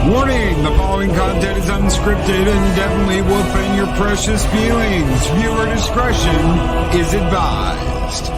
Warning, the following content is unscripted and definitely will offend your precious feelings. Viewer discretion is advised.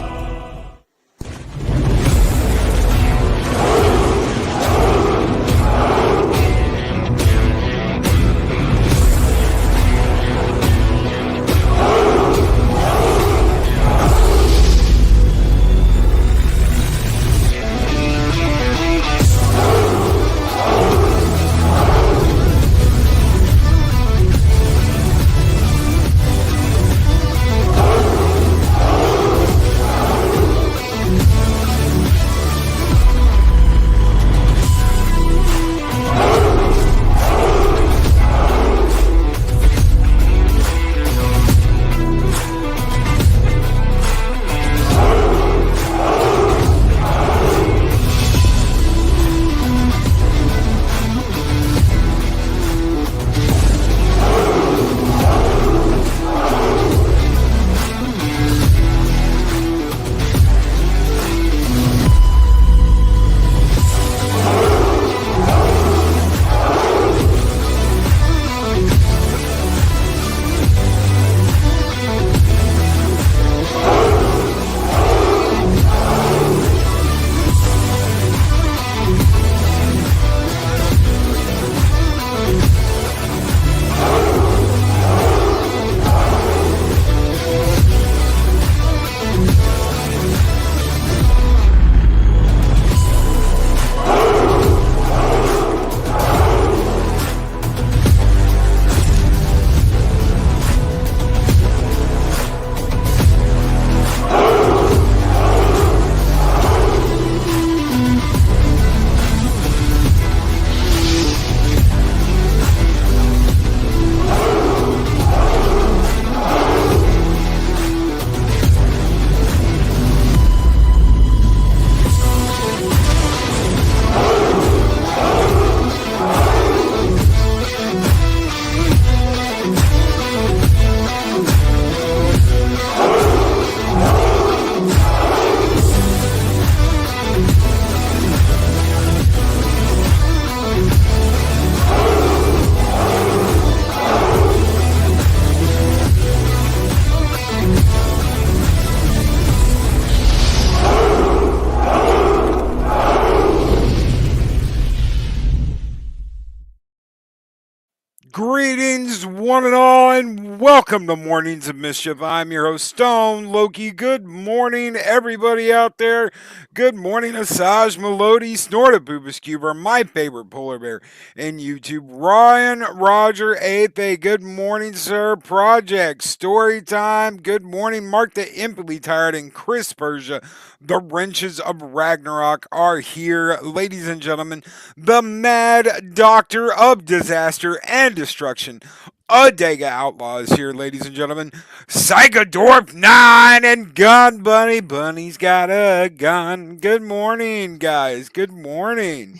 Greetings, one and all, and welcome to Mornings of Mischief. I'm your host, Stone Loki. Good morning, everybody out there. Good morning, Asajj Melody, Snorted Boobus Cuber, my favorite polar bear in YouTube, Ryan Roger Ape. Good morning, sir. Project Story Time. Good morning, Mark the Imply Tired and Chris Persia. The wrenches of Ragnarok are here, ladies and gentlemen. The Mad Doctor of Disaster and Destruction. Adega Outlaw is here, ladies and gentlemen. Psychodorf 9 and Gun Bunny. Bunny's got a gun. Good morning, guys. Good morning.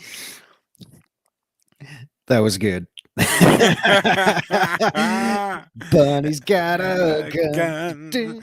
That was good. Bunny's got a gun.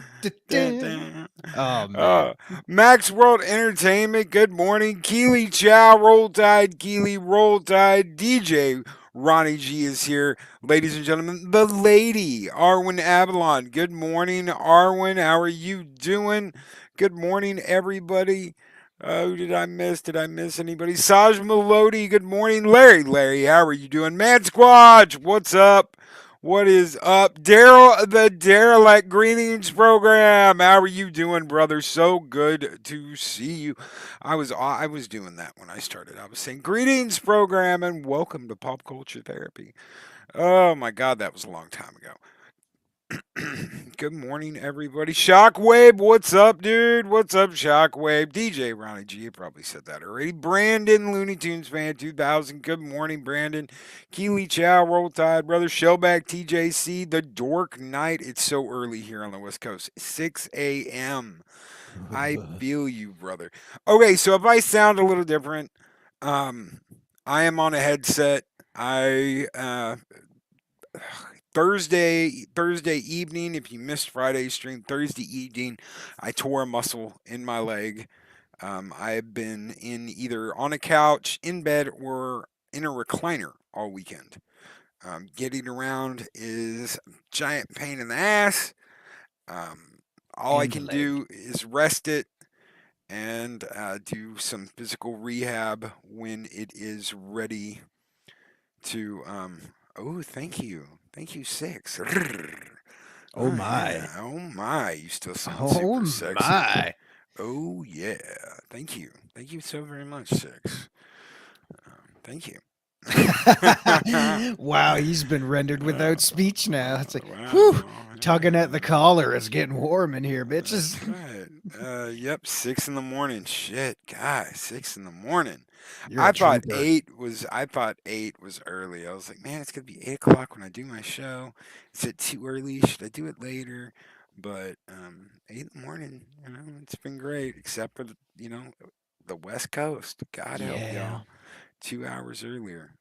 Oh man. Max World Entertainment, good morning. Keely Chow, Roll Tide, Keely, Roll Tide. DJ Ronnie G is here, ladies and gentlemen. The lady, Arwen Avalon. Good morning, Arwen. How are you doing? Good morning, everybody. Who did I miss? Did I miss anybody? Saj Melody, good morning. Larry, how are you doing? Mad Squatch, what's up? What is up? Daryl, the Derelict Greetings Program. How are you doing, brother? So good to see you. I was doing that when I started. I was saying greetings, program, and welcome to Pop Culture Therapy. Oh my God, that was a long time ago. Good morning, everybody. Shockwave, what's up, dude? What's up, Shockwave? DJ Ronnie G, you probably said that already. Brandon, Looney Tunes fan 2000. Good morning, Brandon. Keely Chow, Roll Tide, brother. Shellback TJC, The Dork Knight. It's so early here on the West Coast. 6 a.m. I feel you, brother. Okay, so if I sound a little different, I am on a headset. I Thursday evening. If you missed Friday's stream, Thursday evening, I tore a muscle in my leg. I have been in either on a couch, in bed, or in a recliner all weekend. Getting around is a giant pain in the ass. Um, all I And the can leg. do is rest it and do some physical rehab when it is ready to. Oh, thank you, six. Oh Oh my. yeah, oh my, you still sound Oh super sexy. my. Oh yeah, thank you so very much, six. Thank you. Wow, he's been rendered Uh, without speech now. It's like, whew, wow, tugging at the yeah, collar. It's getting warm in here, bitches. that's right. Yep, 6 in the morning. Shit, guys, 6 in the morning. You're a trooper. I thought 8 was early. I was like, man, it's gonna be 8 o'clock when I do my show. Is it too early? Should I do it later? But 8 in the morning, it's been great, except for the West Coast. God help Yeah. y'all. 2 hours earlier.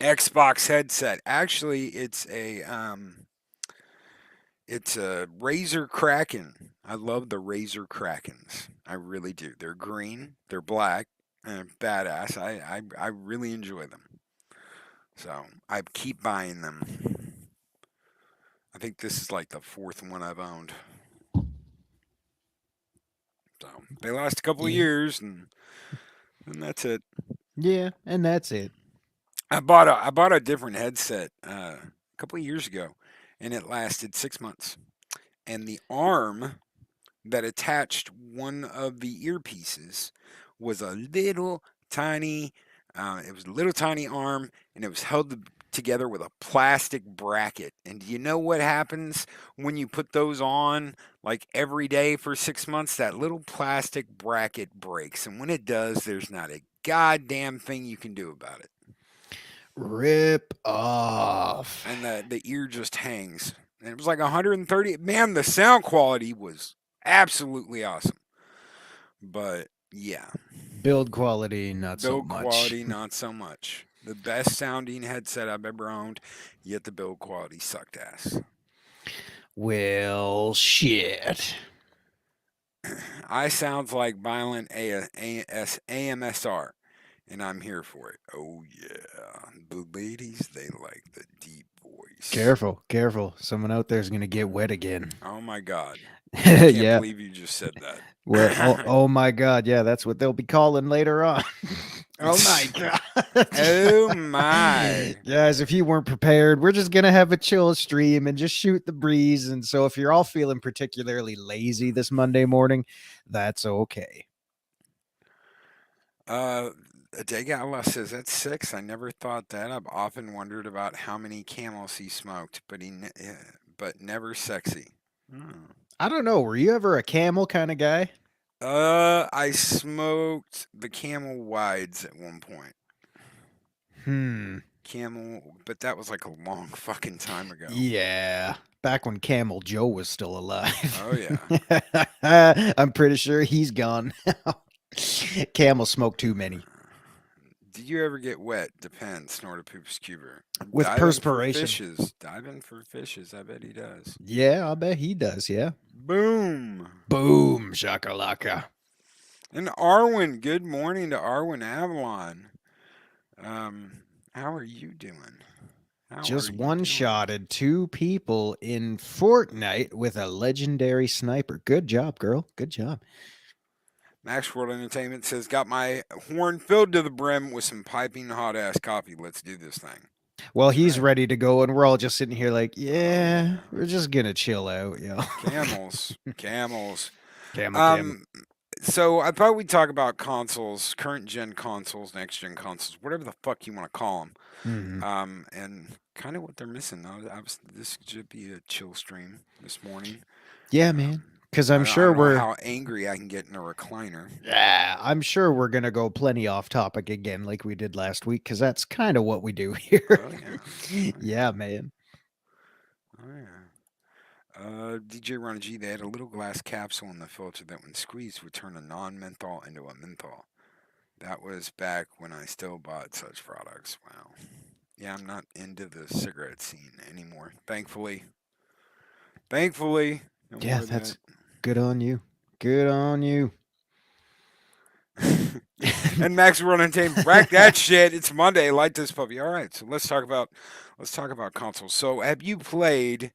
Xbox headset. Actually, it's a Razer Kraken. I love the Razer Krakens. I really do. They're green, they're black, and badass. I really enjoy them. So I keep buying them. I think this is like the fourth one I've owned. So they last a couple of Yeah. years, and that's it. Yeah, and that's it. I bought a different headset a couple of years ago, and it lasted 6 months. And the arm that attached one of the earpieces was a little tiny. It was a little tiny arm, and it was held together with a plastic bracket. And do you know what happens when you put those on, like every day for 6 months? That little plastic bracket breaks, and when it does, there's not a goddamn thing you can do about it. Rip off. And the ear just hangs. And it was like 130. Man, the sound quality was absolutely awesome. But yeah, Build quality, not so build much. quality, not so much. The best sounding headset I've ever owned, yet the build quality sucked ass. Well, shit. I sounds like violent AMSR, and I'm here for it. Oh yeah, the ladies they like the deep voice. Careful, careful. Someone out there's going to get wet again. Oh my god, I can't Yeah. believe you just said Well, that. oh my God. Yeah, that's what they'll be calling later on. Oh my God. Oh my. Guys, if you weren't prepared, we're just going to have a chill stream and just shoot the breeze. And so if you're all feeling particularly lazy this Monday morning, that's okay. Uh, Degala says that's six. I never thought that. I've often wondered about how many camels he smoked, but never sexy. Hmm. I don't know. Were you ever a camel kind of guy? I smoked the Camel Wides at one point. Hmm. Camel, but that was like a long fucking time ago. Yeah. Back when Camel Joe was still alive. Oh yeah. I'm pretty sure he's gone now. Camel smoked too many. Did you ever get wet? Depends. Snort a poop scuba. With perspiration. Diving for fishes. I bet he does. Yeah, I bet he does. Yeah. Boom. Boom, shakalaka. And Arwen, good morning to Arwen Avalon. How are you doing? How are Just you one doing? shotted two people in Fortnite with a legendary sniper. Good job, girl. Good job. Max World Entertainment says, got my horn filled to the brim with some piping hot ass coffee. Let's do this thing. Well, That's he's right. ready to go, and we're all just sitting here like, Oh yeah, yeah. we're just gonna chill out, yo. Camels. Camels. Camel, camel. Um so I thought we'd talk about consoles, current gen consoles, next gen consoles, whatever the fuck you want to call them. Hmm. And kind of what they're missing. This should be a chill stream this morning. Yeah, man. Um, Because I I'm don't, I sure don't know we're, how angry I can get in a recliner. yeah, I'm sure we're gonna go plenty off topic again, like we did last week, because that's kind of what we do here. Oh yeah, oh Yeah, yeah, man. oh yeah. DJ Ronnie G, they had a little glass capsule in the filter that, when squeezed, would turn a non-menthol into a menthol. That was back when I still bought such products. Wow. Yeah, I'm not into the cigarette scene anymore. Thankfully. Thankfully, no more Yeah, of that. that's good on you. Good on you. And Max running team, rack that shit. It's Monday. Light this puppy. All right, so let's talk about consoles. So, Have you played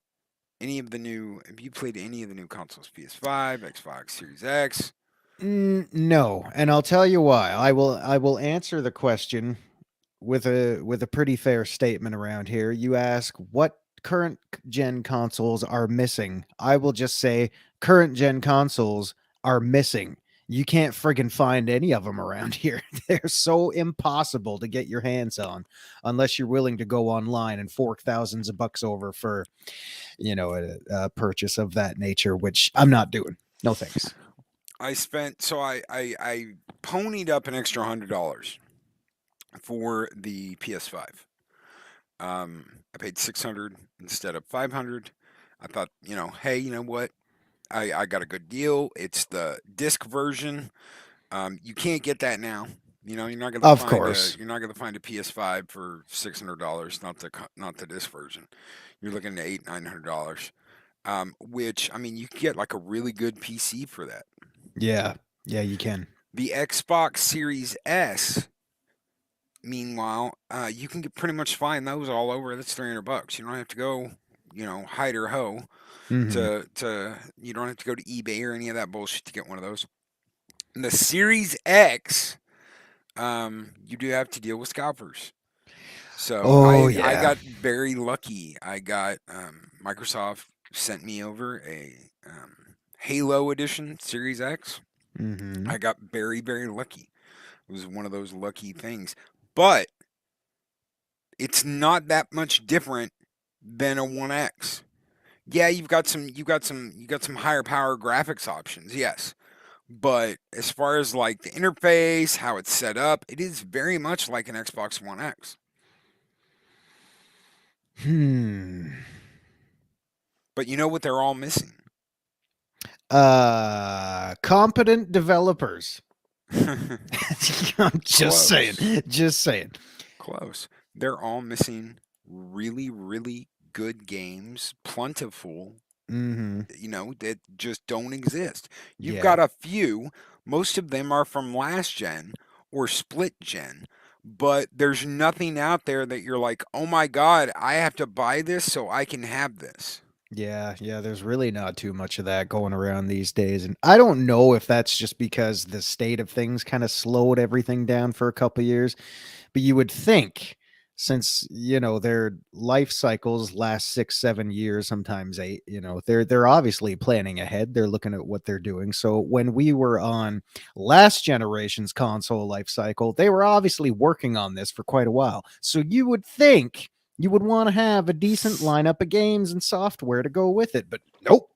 any of the new consoles? PS5, Xbox Series X. No, and I'll tell you why. I will answer the question with a pretty fair statement around here. You ask what current gen consoles are missing. I will just say current gen consoles are missing. You can't friggin' find any of them around here. They're so impossible to get your hands on unless you're willing to go online and fork thousands of bucks over for, a purchase of that nature, which I'm not doing. No thanks. I ponied up an extra $100 for the PS5. I paid 600 instead of 500. I thought, hey, you know what? I got a good deal. It's the disc version. You can't get that now. You're not gonna Of find a course. you're not gonna find a PS5 for $600. Not the disc version. You're looking at $800-900. Which I mean, you can get like a really good PC for that. Yeah. Yeah, you can. The Xbox Series S, meanwhile, you can pretty much find those all over. That's $300. You don't have to go, hide or ho Mhm. to. You don't have to go to eBay or any of that bullshit to get one of those. And the Series X, you do have to deal with scalpers. So Oh I yeah. got very lucky. Microsoft sent me over a Halo Edition Series X. Mhm. I got very, very lucky. It was one of those lucky things. But it's not that much different than a 1X. Yeah, you got some higher power graphics options, yes. But as far as like the interface, how it's set up, it is very much like an Xbox One X. Hmm. But you know what they're all missing? Competent developers. I'm just saying. Close. Just saying. Close. They're all missing really, really good games, plentiful, Mhm. that just don't exist. You've Yeah. got a few, most of them are from last gen or split gen, but there's nothing out there that you're like, oh my God, I have to buy this so I can have this. Yeah, yeah, there's really not too much of that going around these days. And I don't know if that's just because the state of things kind of slowed everything down for a couple years. But you would think, since their life cycles last 6 7 years, sometimes 8, they're obviously planning ahead. They're looking at what they're doing. So when we were on last generation's console life cycle, they were obviously working on this for quite a while. So you would think you would want to have a decent lineup of games and software to go with it, but nope.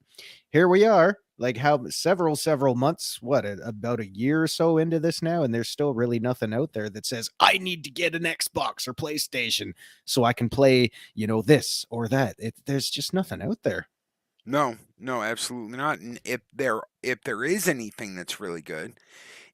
Here we are, like how several months, about a year or so into this now, and there's still really nothing out there that says I need to get an Xbox or PlayStation so I can play, this or that. There's just nothing out there. No, no, absolutely not. And if there is anything that's really good,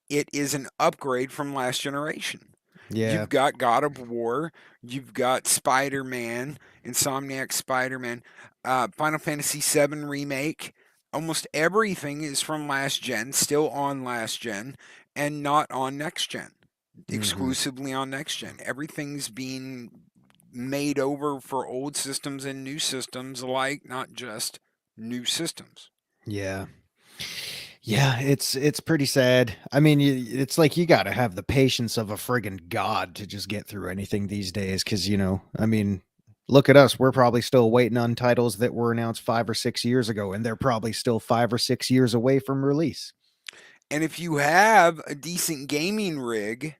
it is an upgrade from last generation. Yeah. You've got God of War, you've got Spider-Man, Insomniac Spider-Man, Final Fantasy VII Remake. Almost everything is from last gen, still on last gen, and not on next gen. Hmm. Exclusively on next gen. Everything's being made over for old systems and new systems alike, not just new systems. Yeah. Yeah, it's pretty sad. I mean, it's like you got to have the patience of a friggin' god to just get through anything these days. Because I mean, look at us. We're probably still waiting on titles that were announced 5 or 6 years ago, and they're probably still 5 or 6 years away from release. And if you have a decent gaming rig,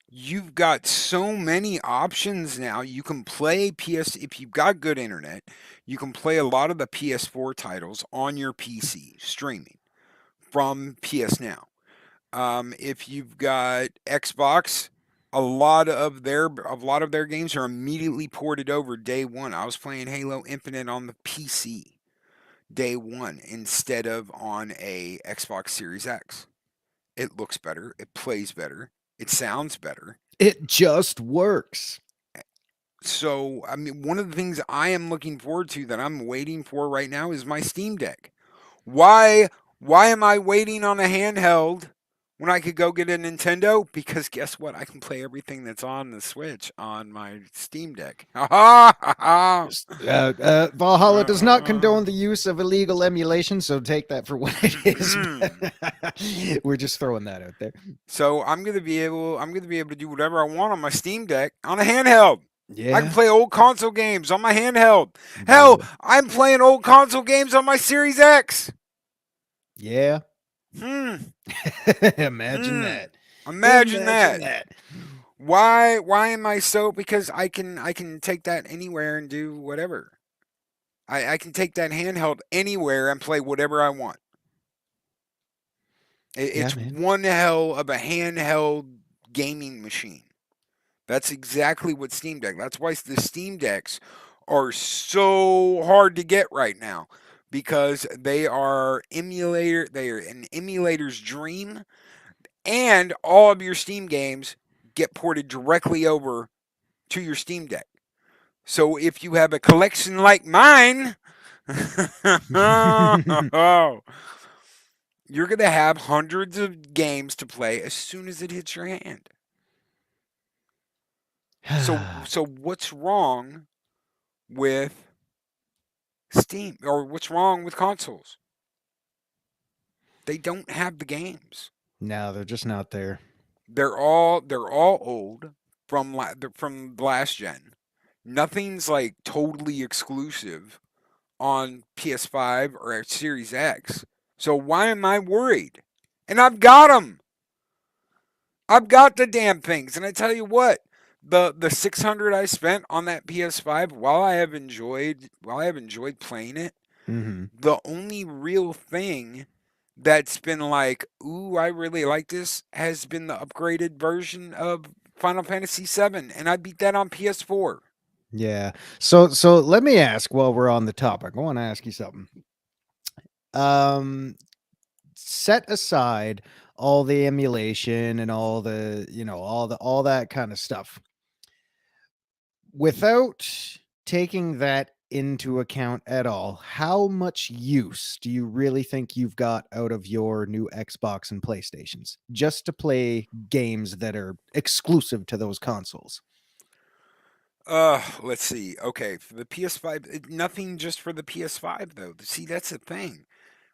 you've got so many options now. You can play if you've got good internet, you can play a lot of the PS4 titles on your PC streaming from PS Now. If you've got Xbox, a lot of their games are immediately ported over day one. I was playing Halo Infinite on the PC day one instead of on a Xbox Series X. It looks better, it plays better, it sounds better. It just works. So, I mean, one of the things I am looking forward to that I'm waiting for right now is my Steam Deck. Why why am I waiting on a handheld when I could go get a Nintendo? Because guess what? I can play everything that's on the Switch on my Steam Deck. Ha ha ha Valhalla does not ha. condone the use of illegal emulation, so take that for what it is. We're just throwing that out there. So I'm gonna be able to do whatever I want on my Steam Deck on a handheld. I can Yeah, play old console games on my handheld. Hell, yeah, I'm playing old console games on my Series X. yeah. Hmm. Imagine Hmm. that. Imagine Imagine that. that. Why am I so? Because I can take that anywhere and do whatever. I can take that handheld anywhere and play whatever I want. Yeah, It's man. one hell of a handheld gaming machine. That's exactly what Steam Deck. That's why the Steam Decks are so hard to get right now because they are an emulator's dream, and all of your Steam games get ported directly over to your Steam Deck. So if you have a collection like mine, you're going to have hundreds of games to play as soon as it hits your hand. So what's wrong with Steam, or what's wrong with consoles? They don't have the games. No, they're just not there. They're all old from last gen. Nothing's like totally exclusive on PS5 or Series X. So why am I worried? And I've got them. I've got the damn things. And I tell you what, the 600 I spent on that PS5, while I have enjoyed playing it, Hmm. the only real thing that's been like, ooh, I really like this, has been the upgraded version of Final Fantasy VII, and I beat that on PS4. Yeah. So let me ask while we're on the topic. I want to ask you something. Um, Set aside all the emulation and all the, all that kind of stuff. Without taking that into account at all, how much use do you really think you've got out of your new Xbox and PlayStations just to play games that are exclusive to those consoles? Let's see. Okay, for the PS5, nothing just for the PS5 though. See, that's the thing.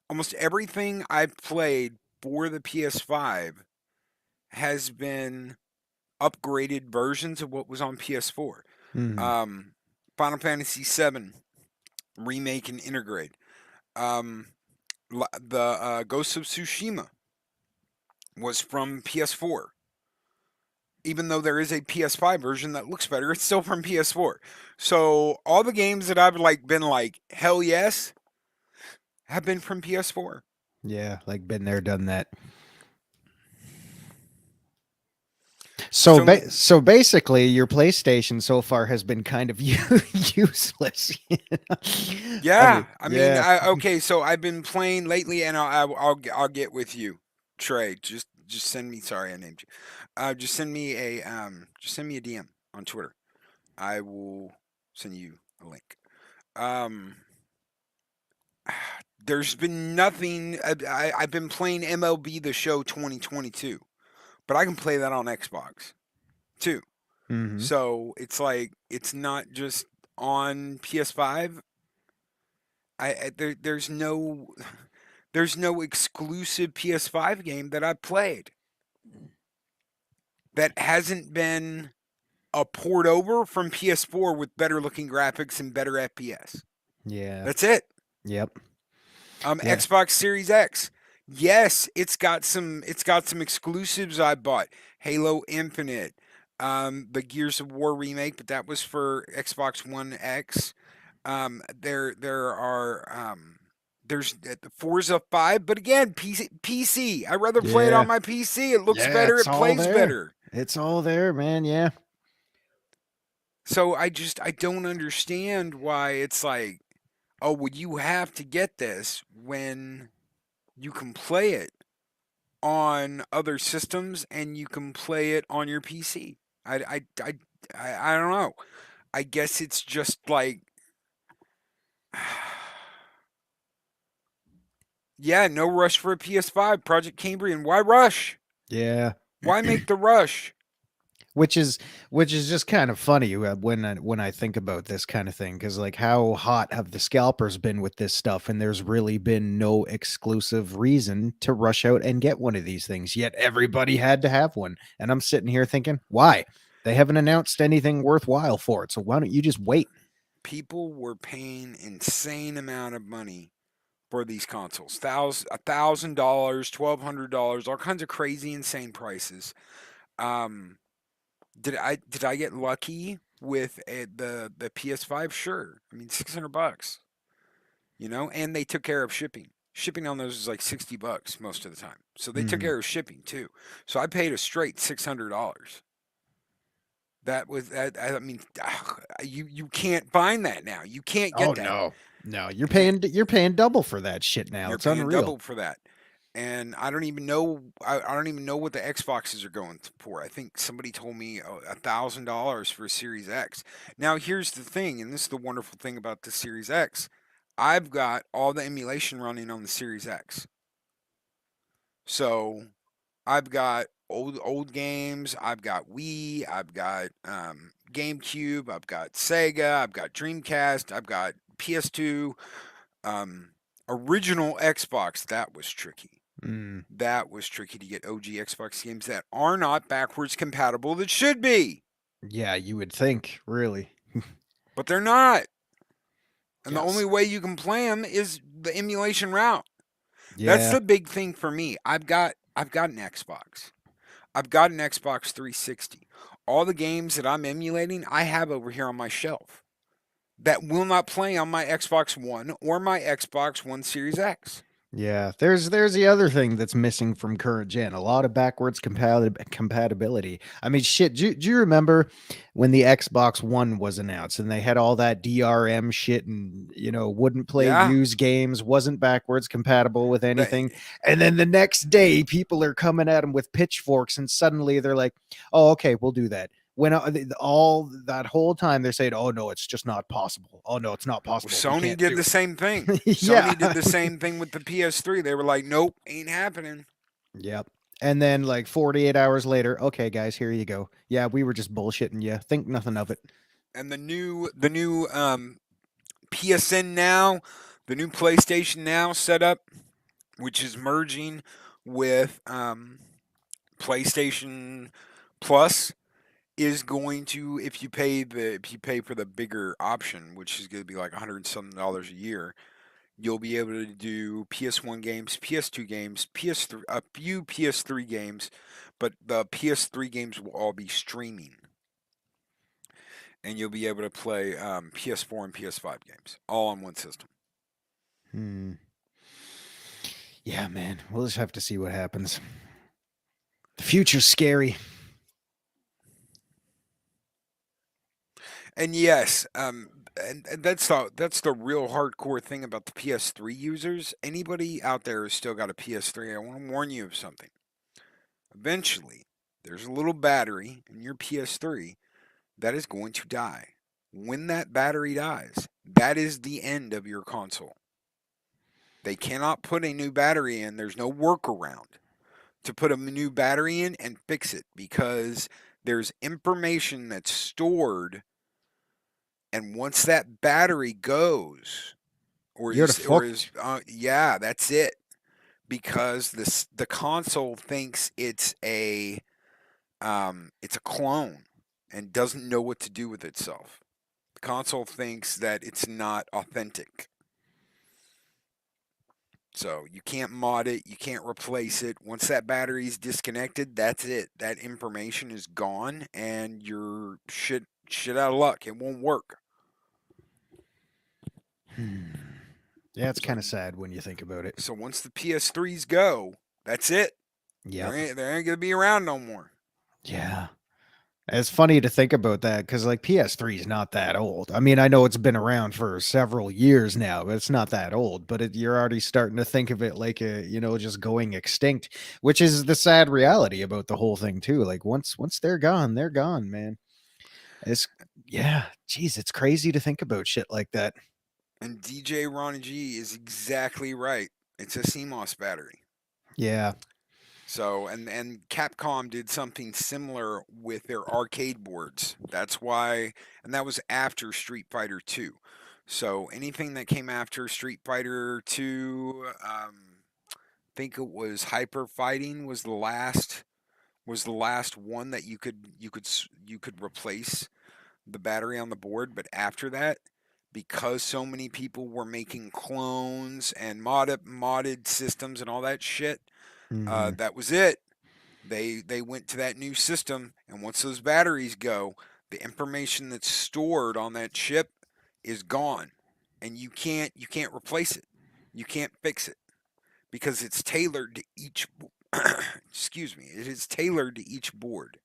Almost everything I've played for the PS5 has been upgraded versions of what was on PS4. Mhm. Um, Final Fantasy VII remake and integrate. Um, the Ghost of Tsushima was from PS4. Even though there is a PS5 version that looks better, it's still from PS4. So all the games that I've like been like hell yes have been from PS4. Yeah, like been there, done that. So So so basically, your PlayStation so far has been kind of useless. I yeah, mean, I mean, yeah, okay. So I've been playing lately, and I'll get with you, Trey. Just send me. Sorry, I named you. Just send me a DM on Twitter. I will send you a link. Um, there's been nothing. I've been playing MLB The Show 2022, but I can play that on Xbox too. hmm, So it's like it's not just on PS5. There's no exclusive PS5 game that I've played that hasn't been a port over from PS4 with better looking graphics and better FPS. yeah, That's it. yep, yeah, Xbox Series X. Yes, it's got some exclusives I bought. Halo Infinite, the Gears of War remake, but that was for Xbox One X. There are there's the Forza 5, but again, PC. I'd rather play it on yeah, my PC. It looks yeah. better, It's it all plays there. better. It's all there, man. Yeah, So I don't understand why it's like, oh, well, you have to get this when you can play it on other systems and you can play it on your PC. I don't know. I guess it's just like, yeah, no rush for a PS5. Project Cambrian, why rush? Yeah. Why make the rush? which is which is just kind of funny when I think about this kind of thing, because like how hot have the scalpers been with this stuff, and there's really been no exclusive reason to rush out and get one of these things, yet everybody had to have one. And I'm sitting here thinking, why? They haven't announced anything worthwhile for it, so why don't you just wait? People were paying insane amount of money for these consoles. $1,000, $1,200, all kinds of crazy, insane prices. Um, did I get lucky with the PS5? Sure. I mean, $600, and they took care of shipping. Shipping on those is like $60 most of the time. So they took Hmm. care of shipping too. So I paid a straight $600. That was that. I mean, you can't find that now. You can't Oh get that. no. No, You can't. you're paying double for that shit now. You're It's paying unreal. double for that. And I don't even know. I don't even know what the Xboxes are going for. I think somebody told me $1,000 for a Series X. Now here's the thing, and this is the wonderful thing about the Series X. I've got all the emulation running on the Series X. So I've got old games. I've got Wii. I've got GameCube. I've got Sega. I've got Dreamcast. I've got PS2. Um, Original Xbox. That was tricky. Mm. That was tricky to get OG Xbox games that are not backwards compatible that should be, Yeah, you would think, really. but they're not. And the only Yes. way you can play them is the emulation route. That's Yeah. the big thing for me. I've got an Xbox. I've got an Xbox 360. All the games that I'm emulating, I have over here on my shelf that will not play on my Xbox One or my Xbox One Series X. Yeah, there's the other thing that's missing from current gen. A lot of backwards compatibility. I mean, shit. Do you remember when the Xbox One was announced and they had all that DRM shit and wouldn't play Yeah, used games, wasn't backwards compatible with that, anything, and then the next day people are coming at them with pitchforks, and suddenly they're like, "Oh, okay, we'll do that." When all that whole time they're saying, "Oh no, it's just not possible. Oh no, it's not possible. We Sony can't did do the same thing. it." Yeah. Sony did the same thing with the PS3. They were like, "Nope, ain't happening." Yep. And then like 48 hours later, okay, guys, here you go. Yeah, we were just bullshitting you. Think nothing of it. And the new PSN now, the new PlayStation Now setup, which is merging with PlayStation Plus, is going to, if you pay for the bigger option, which is going to be like $100 something a year, you'll be able to do PS1 games, PS2 games, PS3, a few PS3 games, but the PS3 games will all be streaming, and you'll be able to play PS4 and PS5 games all on one system. Hmm. Yeah, man. We'll just have to see what happens. The future's scary. And yes, and that's the real hardcore thing about the PS3 users. Anybody out there who's still got a PS3, I want to warn you of something. Eventually, there's a little battery in your PS3 that is going to die. When that battery dies, that is the end of your console. They cannot put a new battery in. There's no workaround to put a new battery in and fix it because there's information that's stored, and once that battery goes, or You're is or is fucked. yeah, that's it. Because the console thinks it's a clone and doesn't know what to do with itself. The console thinks that it's not authentic. So you can't mod it, you can't replace it. Once that battery's disconnected, that's it. That information is gone, and you're shit out of luck. It won't work. Hmm. Yeah, it's So kind of sad when you think about it. so once the PS3s go, that's it. There Yep. ain't there ain't gonna be around no more. Yeah. It's funny to think about that because, like, PS3 is not that old. I mean, I know it's been around for several years now, but it's not that old. But you're already starting to think of it like just going extinct, which is the sad reality about the whole thing too. Like, once they're gone, man. It's yeah, geez, it's crazy to think about shit like that. And DJ Ronnie G is exactly right. It's a CMOS battery. Yeah, So and Capcom did something similar with their arcade boards. That's why, and that was after Street Fighter 2. So anything that came after Street Fighter 2, think it was Hyper Fighting was the last one that you could replace the battery on the board. But after that, because so many people were making clones and modded systems and all that shit, Hmm. that was it. They went to that new system, and once those batteries go, the information that's stored on that chip is gone, and you can't replace it. You can't fix it because it's tailored to each. Excuse me. It is tailored to each board.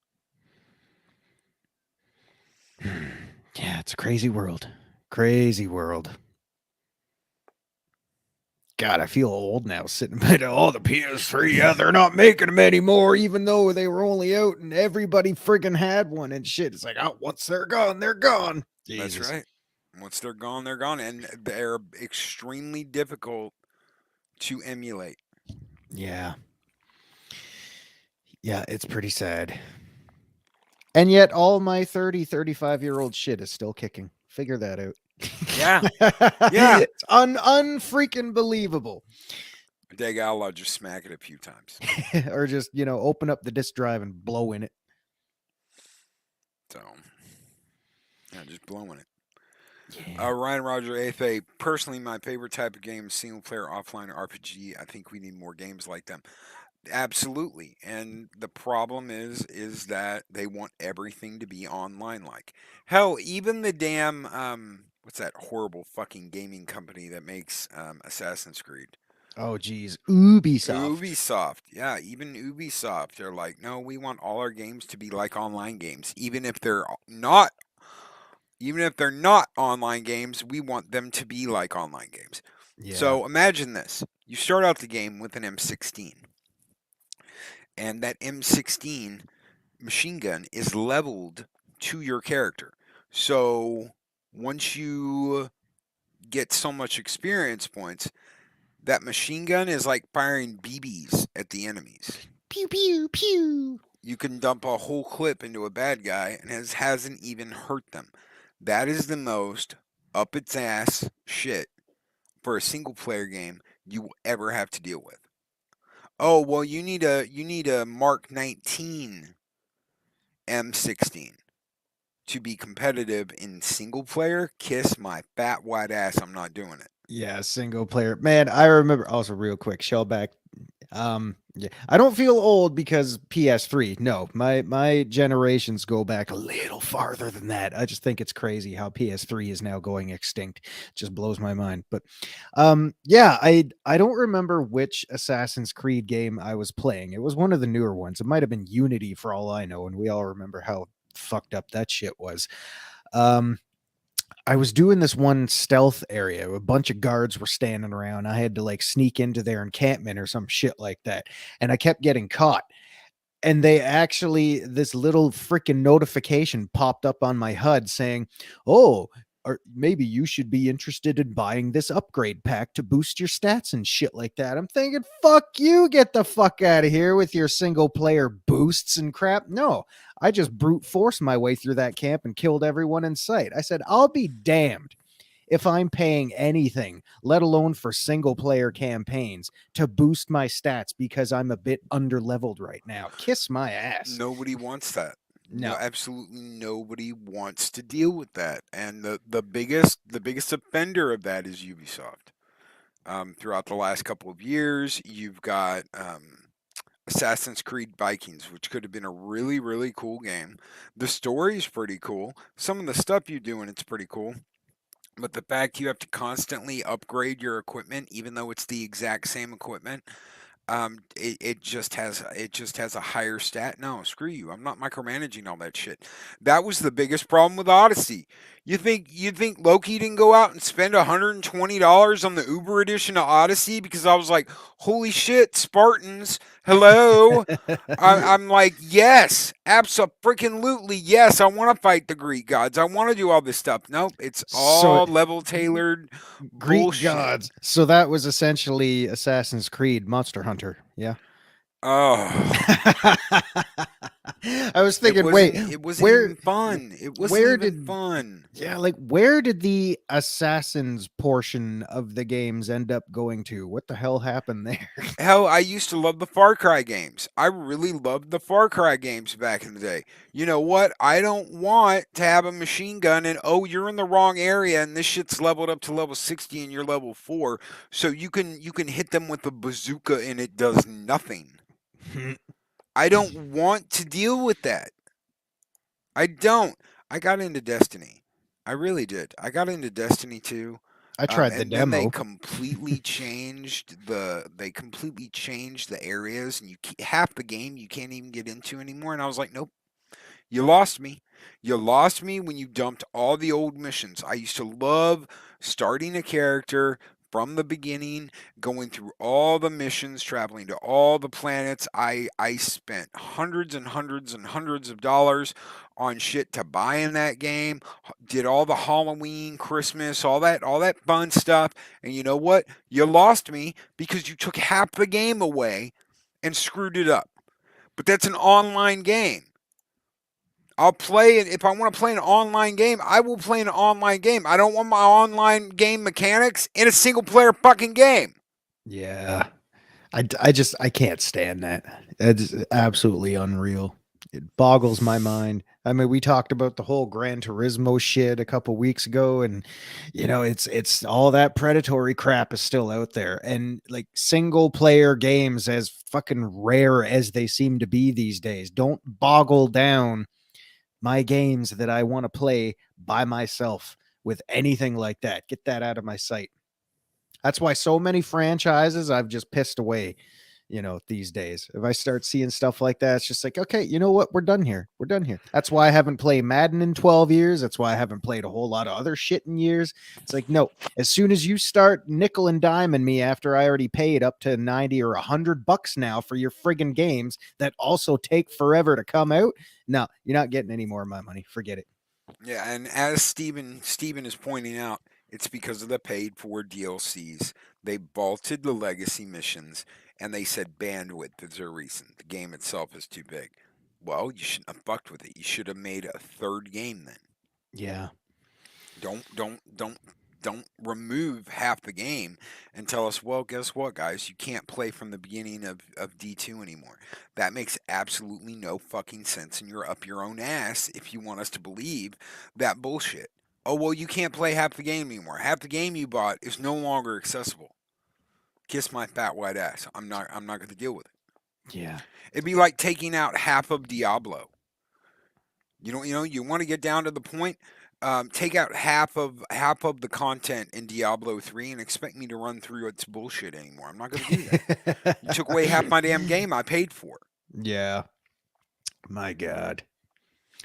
Yeah, it's a crazy world. Crazy world. God, I feel old now sitting by the PS3. Yeah, they're not making them anymore, even though they were only out and everybody friggin' had one and shit. It's like, oh, once they're gone, they're gone. That's Jesus. right. Once they're gone, and they're extremely difficult to emulate. Yeah. Yeah, it's pretty sad. And yet all my 30, 35-year-old shit is still kicking. Figure that out. Yeah, yeah. It's unfreaking believable. Dag, I'll just smack it a few times. Or just, open up the disk drive and blow in it. So, yeah, just blowing it. Yeah. Ryan Roger AFA. Personally, my favorite type of game is single player offline RPG. I think we need more games like them. Absolutely. And the problem is that they want everything to be online like. Hell, even the damn what's that horrible fucking gaming company that makes Assassin's Creed? Oh geez. Ubisoft. Ubisoft. Yeah, even Ubisoft. They're like, no, we want all our games to be like online games. Even if they're not online games, we want them to be like online games. Yeah. So imagine this. You start out the game with an M16, and that M16 machine gun is leveled to your character. So once you get so much experience points, that machine gun is like firing BBs at the enemies. Pew pew pew. You can dump a whole clip into a bad guy and it hasn't even hurt them. That is the most up its ass shit for a single player game you will ever have to deal with. Oh well, you need a Mark 19 M16 to be competitive in single player. Kiss my fat white ass. I'm not doing it. Yeah, single player. Man, I remember also real quick, Shellback. Yeah. I don't feel old because PS3. No, my generations go back a little farther than that. I just think it's crazy how PS3 is now going extinct. It just blows my mind. But yeah, I don't remember which Assassin's Creed game I was playing. It was one of the newer ones. It might have been Unity for all I know, and we all remember how fucked up that shit was. Um I was doing this one stealth area. A bunch of guards were standing around. I had to like sneak into their encampment or some shit like that. And I kept getting caught. And they actually, this little freaking notification popped up on my HUD saying, oh, or maybe you should be interested in buying this upgrade pack to boost your stats and shit like that. I'm thinking, fuck you, get the fuck out of here with your single player boosts and crap. No, I just brute forced my way through that camp and killed everyone in sight. I said, I'll be damned if I'm paying anything, let alone for single player campaigns, to boost my stats because I'm a bit under leveled right now. Kiss my ass. Nobody wants that. No, No. absolutely nobody wants to deal with that. And the biggest offender of that is Ubisoft. Throughout the last couple of years, you've got Assassin's Creed Vikings, which could have been a really cool game. The story's pretty cool. Some of the stuff you do in it's pretty cool. But the fact you have to constantly upgrade your equipment, even though it's the exact same equipment, it just has a higher stat. No, screw you. I'm not micromanaging all that shit. That was the biggest problem with Odyssey. You think Loki didn't go out and spend $120 on the Uber edition of Odyssey because I was like, holy shit, Spartans, hello. I'm like, yes, absolutely, yes. I want to fight the Greek gods. I want to do all this stuff. Nope, it's So all level tailored Greek bullshit. gods. So that was essentially Assassin's Creed Monster Hunter. Yeah. Oh, I was thinking, wait, it wasn't where even fun. It wasn't where even did fun. yeah, like where did the assassins portion of the games end up going to? What the hell happened there? Hell, I used to love the Far Cry games. I really loved the Far Cry games back in the day. You know what? I don't want to have a machine gun and oh, you're in the wrong area and this shit's leveled up to level 60 and you're level 4. So you can hit them with a bazooka and it does nothing. I don't want to deal with that. I don't. I got into Destiny. I really did. I got into Destiny 2. I tried the And then demo. they completely changed the areas and half the game you can't even get into anymore and I was like, nope, you lost me. You lost me when you dumped all the old missions. I used to love starting a character from the beginning, going through all the missions, traveling to all the planets. I spent hundreds and hundreds and hundreds of dollars on shit to buy in that game. Did all the Halloween, Christmas, all that fun stuff. And you know what? You lost me because you took half the game away and screwed it up. But that's an online game. I'll play it if I want to play an online game. I will play an online game. I don't want my online game mechanics in a single player fucking game. Yeah. I can't stand that. It's absolutely unreal. It boggles my mind. I mean, we talked about the whole Gran Turismo shit a couple weeks ago, and it's all that predatory crap is still out there. And like single player games, as fucking rare as they seem to be these days, don't boggle down my games that I want to play by myself with anything like that. Get that out of my sight. That's why so many franchises I've just pissed away, these days. If I start seeing stuff like that, it's just like, okay, you know what? We're done here. We're done here. That's why I haven't played Madden in 12 years. That's why I haven't played a whole lot of other shit in years. It's like, no, as soon as you start nickel and diming me after I already paid up to 90 or $100 now for your friggin' games that also take forever to come out, no, you're not getting any more of my money. Forget it. Yeah, and as Steven is pointing out, it's because of the paid for DLCs. They vaulted the legacy missions and they said bandwidth is their reason. The game itself is too big. Well, you shouldn't have fucked with it. You should have made a third game then. Yeah. Don't remove half the game and tell us, well, guess what, guys? You can't play from the beginning of D2 anymore. That makes absolutely no fucking sense, and you're up your own ass if you want us to believe that bullshit. Oh, well, you can't play half the game anymore. Half the game you bought is no longer accessible. Kiss my fat white ass. I'm not going to deal with it. Yeah. It'd be like taking out half of Diablo. You want to get down to the point. Take out half of the content in Diablo 3 and expect me to run through its bullshit anymore. I'm not going to do that. You took away half my damn game I paid for. Yeah. My God.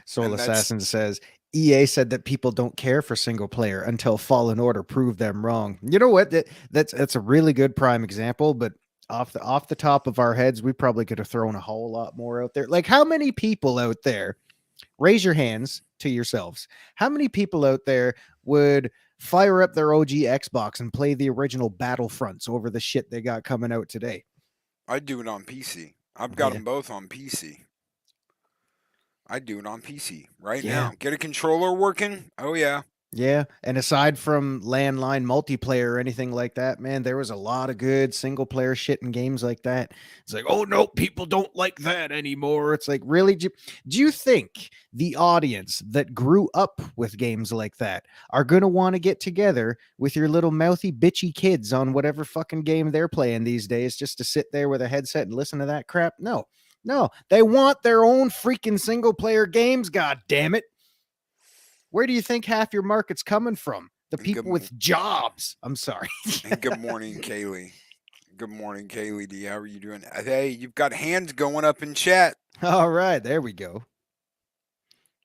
Soul And that's Assassin says EA said that people don't care for single player until Fallen Order proved them wrong. You know what? That's a really good prime example, but off the top of our heads, we probably could have thrown a whole lot more out there. Like how many people out there, raise your hands to yourselves. How many people out there would fire up their OG Xbox and play the original Battlefronts over the shit they got coming out today? I do it on PC. I've got Yeah. them both on PC. I do it on PC right Yeah. now. Get a controller working? Oh yeah. Yeah, and aside from landline multiplayer or anything like that, man, there was a lot of good single player shit in games like that. It's like, oh no, people don't like that anymore. It's like, really? Do you think the audience that grew up with games like that are going to want to get together with your little mouthy, bitchy kids on whatever fucking game they're playing these days just to sit there with a headset and listen to that crap? No, no, they want their own freaking single player games, god damn it. Where do you think half your market's coming from? The And people with jobs. I'm sorry. good morning, Kaylee. Good morning, Kaylee D. How are you doing? Hey, you've got hands going up in chat. All right, there we go.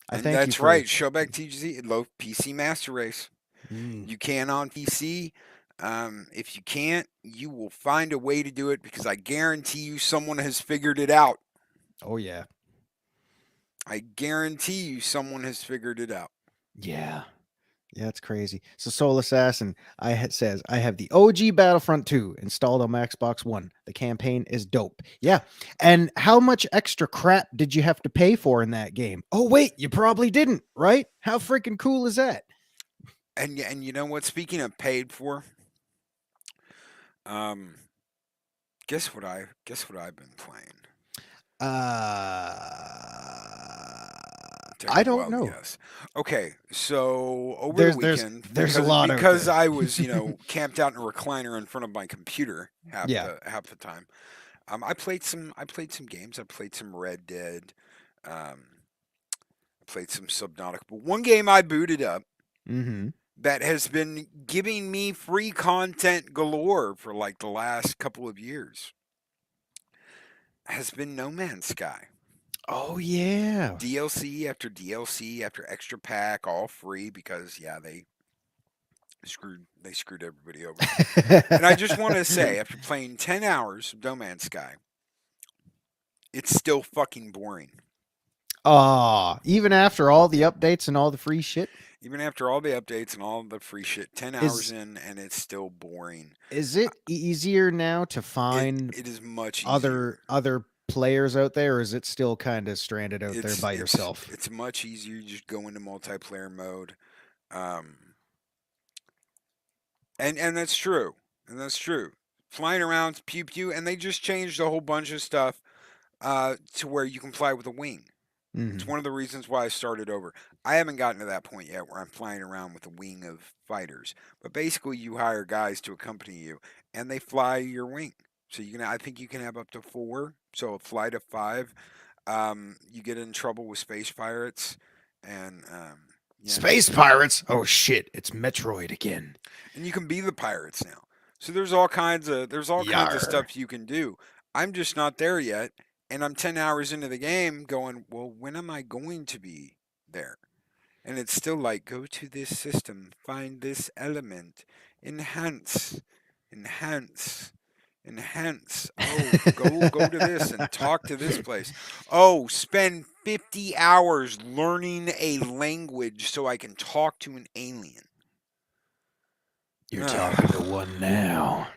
I And thank you that's for. right. Showback TGZ, low PC Master Race. Mm. You can on PC. If you can't, you will find a way to do it because I guarantee you someone has figured it out. Oh yeah, I guarantee you someone has figured it out. yeah. Yeah, it's crazy. So Soul Assassin, says I have the OG Battlefront 2 installed on my Xbox One. The campaign is dope. Yeah, and how much extra crap did you have to pay for in that game? Oh wait, you probably didn't, right? How freaking cool is that? And you know what? Speaking of paid for, um, guess what I've been playing. Take a I don't wild know. guess. Okay, so over the There's weekend, there's a because lot out there. I was camped out in a recliner in front of my computer Yeah. half the time. I played some games. I played some Red Dead. Um, I played some Subnautica. But one game I booted up Mm-hmm. that has been giving me free content galore for like the last couple of years has been No Man's Sky. Oh yeah. DLC after DLC after extra pack, all free because they screwed everybody over. And I just want to say, after playing 10 hours of No Man's Sky, it's still fucking boring. Even after all the updates and all the free shit, Even after all the updates and all the free shit, 10 hours is in and it's still boring. is it easier now to find It is much easier. other players out there, or is it still kind of stranded out there by yourself? It's much easier. You just go into multiplayer mode, um, and that's true. And that's true. Flying around, pew pew, and they just changed a whole bunch of stuff to where you can fly with a wing. It's Hmm. one of the reasons why I started over. I haven't gotten to that point yet where I'm flying around with a wing of fighters, but basically you hire guys to accompany you, and they fly your wing. So you can, I think you can have up to four. So a flight of five. You get in trouble with space pirates, and Space pirates. Oh shit! It's Metroid again. and you can be the pirates now. So there's all kinds of Yar. stuff you can do. I'm just not there yet, and I'm 10 hours into the game, going, well, when am I going to be there? And it's still like, go to this system, find this element, enhance, enhance, enhance. Oh, go to this and talk to this place. Oh, spend 50 hours learning a language so I can talk to an alien. You're talking to Ugh, one now.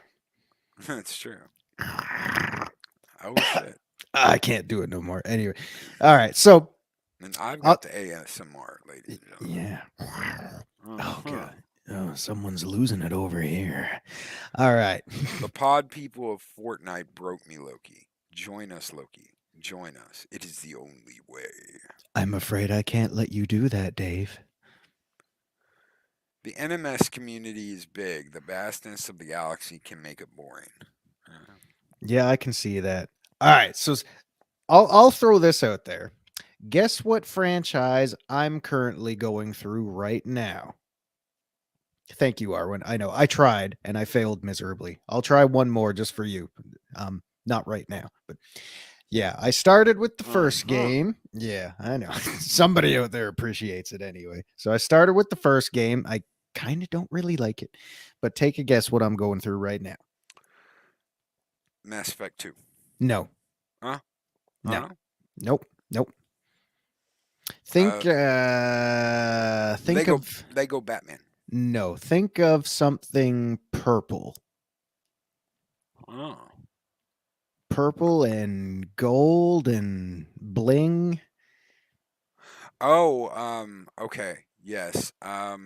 that's true. Oh shit. I can't do it no more. Anyway, all right. So, And I've I'll, got the ASMR, ladies and gentlemen. yeah. Oh Uh-huh. god. Oh, someone's losing it over here. All right. The pod people of Fortnite broke me, Loki. Join us, Loki. Join us. It is the only way. I'm afraid I can't let you do that, Dave. The NMS community is big. The vastness of the galaxy can make it boring. Uh, Yeah, I can see that. All right. So I'll throw this out there. Guess what franchise I'm currently going through right now? Thank you, Arwen. I know I tried and I failed miserably. I'll try one more just for you. Not right now, but yeah, I started with the first uh-huh. game. Yeah, I know. Somebody out there appreciates it anyway. So I started with the first game. I kind of don't really like it, but take a guess what I'm going through right now. Mass Effect 2. No, Huh? no, Huh? nope, nope. Uh, Think of Lego Batman. no, think of something purple. Oh. Purple and gold and bling. Oh, okay. Yes. Uh,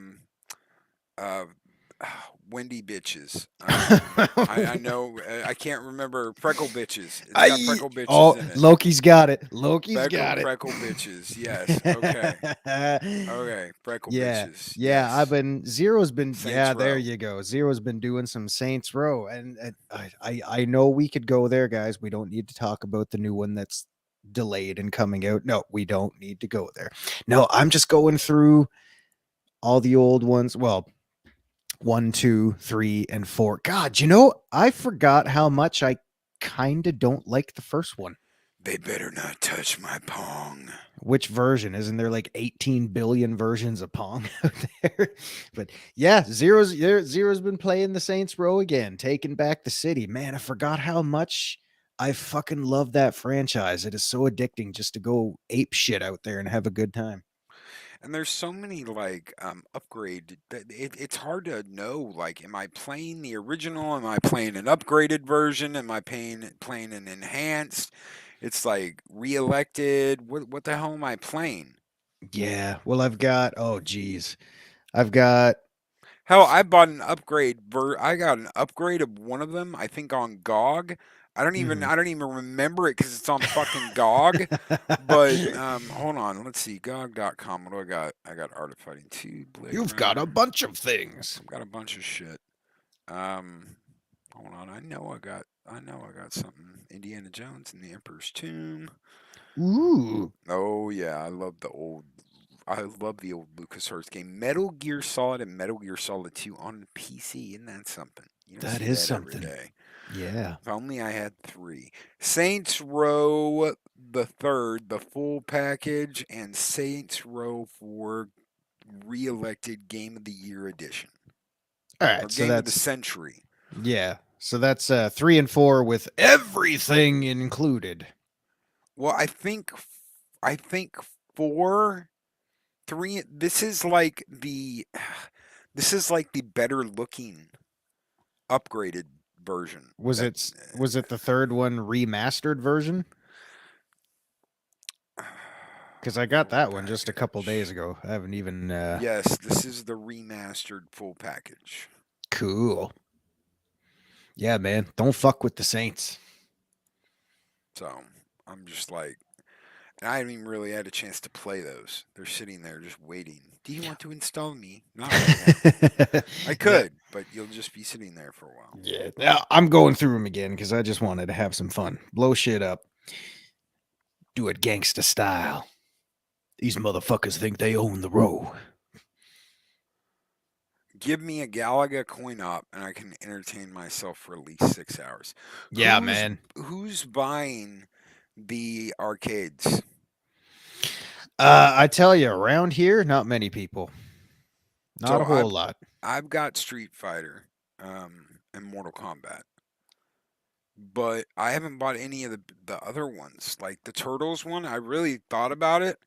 Wendy bitches. I know. I can't remember freckle bitches. It's got I freckle bitches oh in it. Loki's got it. Loki's got it. Freckle bitches. Yes. Okay. Okay. Freckle Yeah. bitches. Yeah, I've Yes. been Zero's been Saints yeah, there Row. you go. Zero's been doing some Saints Row and I know we could go there guys. We don't need to talk about the new one that's delayed and coming out. No, we don't need to go there. No, I'm just going through all the old ones. Well, one, two, three, and four. God, I forgot how much I kind of don't like the first one. They better not touch my pong. Which version? Isn't there like 18 billion versions of Pong out there? But yeah, Zero's been playing the Saints Row again, taking back the city. Man, I forgot how much I fucking love that franchise. It is so addicting just to go ape shit out there and have a good time. And there's so many like upgrade that it's hard to know like am I playing the original? Am I playing an upgraded version? Am I playing an enhanced? It's like re-elected. What the hell am I playing? Yeah. Well, oh geez. I've got Hell, I bought an upgrade I got an upgrade of one of them, I think on GOG. mhm. I don't even remember it cuz it's on fucking GOG. But hold on, let's see. GOG.com. What do I got? I got Art of Fighting 2, Blade You've got a Runner. bunch of things. I've got a bunch of shit. Um, hold on. I know I got something. Indiana Jones and the Emperor's Tomb. Ooh, Oh yeah, I love the old LucasArts game. Metal Gear Solid and Metal Gear Solid 2 on PC. Isn't that something? You don't that see is that every something. day. Yeah. If only I had three. Saints Row the third, the full package, and Saints Row 4 re-elected Game of the Year edition All or right. So Game of the that's Century. yeah. So that's 3 and 4 with everything included. Well, I think four, three. This is like the better looking upgraded version. That Was it the third one remastered version? Because I got full that one just a couple days package. ago. I haven't even. Yes, this is the remastered full package. Cool. Yeah, man. Don't fuck with the Saints. So I'm just like, and I haven't even really had a chance to play those. They're sitting there just waiting. Do you want to install me? Not right now. I yeah. could, but you'll just be sitting there for a while. Yeah. Now, I'm going through them again because I just wanted to have some fun. Blow shit up. Do it gangsta style. These motherfuckers think they own the row. Give me a Galaga coin op, and I can entertain myself for at least 6 hours. Yeah, man. Who's buying the arcades? I tell you, around here, not many people. Not So a whole lot. I've got Street Fighter, and Mortal Kombat, but I haven't bought any of the other ones. Like the Turtles one, I really thought about it,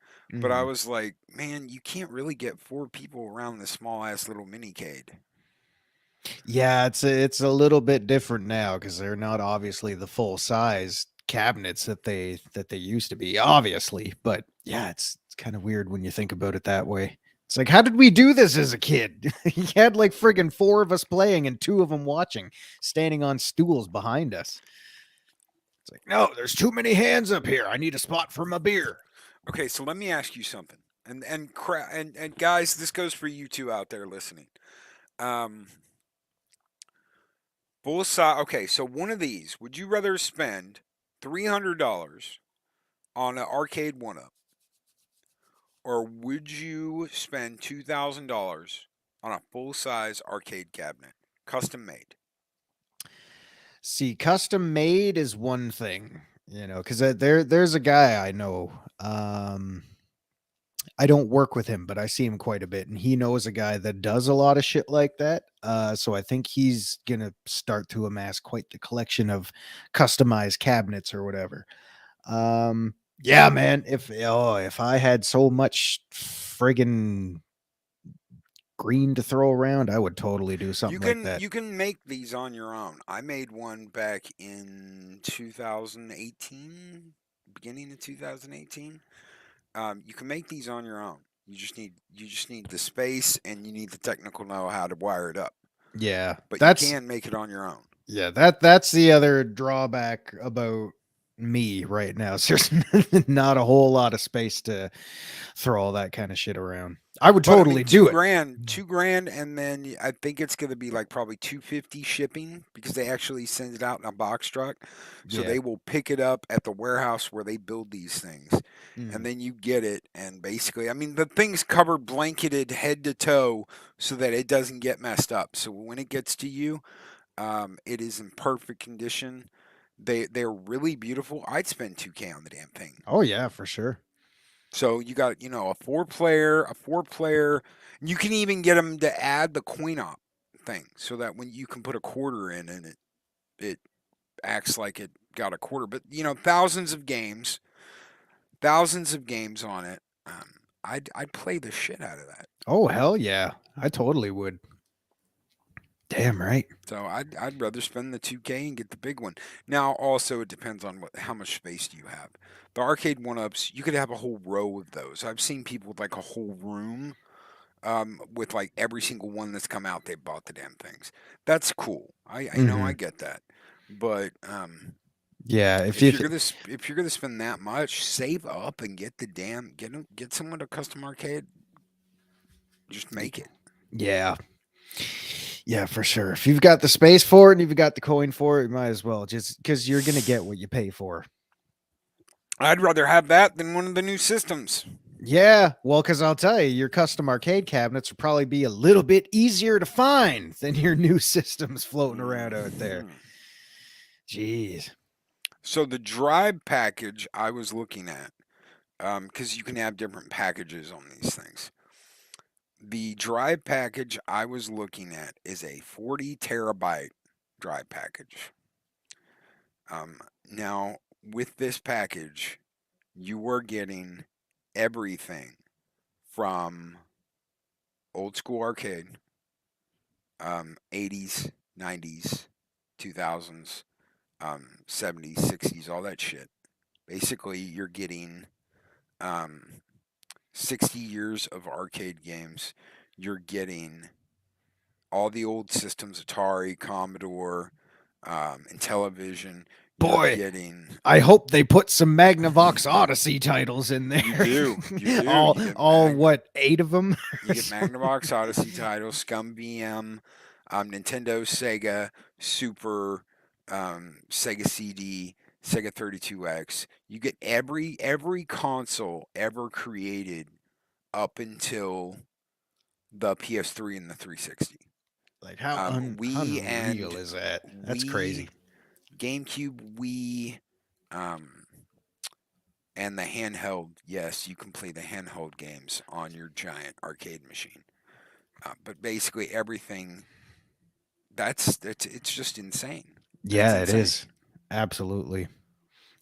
but I Mhm. was like, man, you can't really get four people around this small ass little minicade. Yeah, it's a little bit different now because they're not obviously the full size cabinets that they used to be, obviously. But yeah, it's kind of weird when you think about it that way. It's like, how did we do this as a kid? You had like friggin' four of us playing and two of them watching, standing on stools behind us. It's like, no, there's too many hands up here. I need a spot for my beer. Okay, so let me ask you something, and guys, this goes for you two out there listening. Um, full size. Okay, so one of these, would you rather spend $300 on an arcade one up, or would you spend $2,000 on a full size arcade cabinet, custom made? See, custom made is one thing, because there's a guy I know. I don't work with him, but I see him quite a bit, and he knows a guy that does a lot of shit like that. So I think he's gonna start to amass quite the collection of customized cabinets or whatever. Yeah, man. If I had so much friggin' green to throw around, I would totally do something like that. You can make these on your own. I made one back in 2018, beginning of 2018. You can make these on your own. You just need the space and you need the technical know how to wire it up. Yeah, But you can make it on your own. that's the other drawback about me right now. So there's not a whole lot of space to throw all that kind of shit around. I would But I mean, totally do it. two grand, and then I think it's going to be like probably 250 shipping because they actually send it out in a box truck. So Yeah. they will pick it up at the warehouse where they build these things, and Mhm. then you get it. And basically, I mean, the thing's covered, blanketed head to toe, so that it doesn't get messed up. So when it gets to you, it is in perfect condition. They're really beautiful. I'd spend 2K on the damn thing. Oh yeah, for sure. So you got, a four player. You can even get them to add the coin op thing so that when you can put a quarter in and it acts like it got a quarter. But thousands of games on it. I'd play the shit out of that. Oh hell yeah, I totally would. Damn right. So I'd rather spend the 2K and get the big one. Now also it depends on how much space do you have. The arcade one-ups, you could have a whole row of those. I've seen people with like a whole room with like every single one that's come out. They bought the damn things. That's cool. I know I Hmm. get that, but Yeah, if you if you're gonna spend that much, save up and get the damn get someone a custom arcade. Just make it. yeah, yeah, for sure. If you've got the space for it and you've got the coin for it, you might as well just because you're gonna get what you pay for. I'd rather have that than one of the new systems. Yeah, well, because I'll tell you, your custom arcade cabinets will probably be a little bit easier to find than your new systems floating around out there. Mhm. Jeez. So the drive package I was looking at, because you can have different packages on these things. The drive package I was looking at is a 40 terabyte drive package. Now, with this package, you are getting everything from old school arcade, 80s, 90s, 2000s, 70s, 60s, all that shit. Basically, you're getting um, 60 years of arcade games. You're getting all the old systems, Atari, Commodore, Intellivision. You're Boy, getting I hope they put some Magnavox Odyssey titles in you there. do, you do. all, all what, 8 of them? You get Magnavox Odyssey titles, Scum VM, Nintendo, Sega, Super, Sega CD, Sega 32X. You get every console ever created up until the PS3 and the 360. Like, how Wii unreal and is that? That's Wii, crazy. GameCube, Wii, um, and the handheld. Yes, you can play the handheld games on your giant arcade machine. But basically everything that's it's just insane. That's Yeah, it insane. is. Absolutely.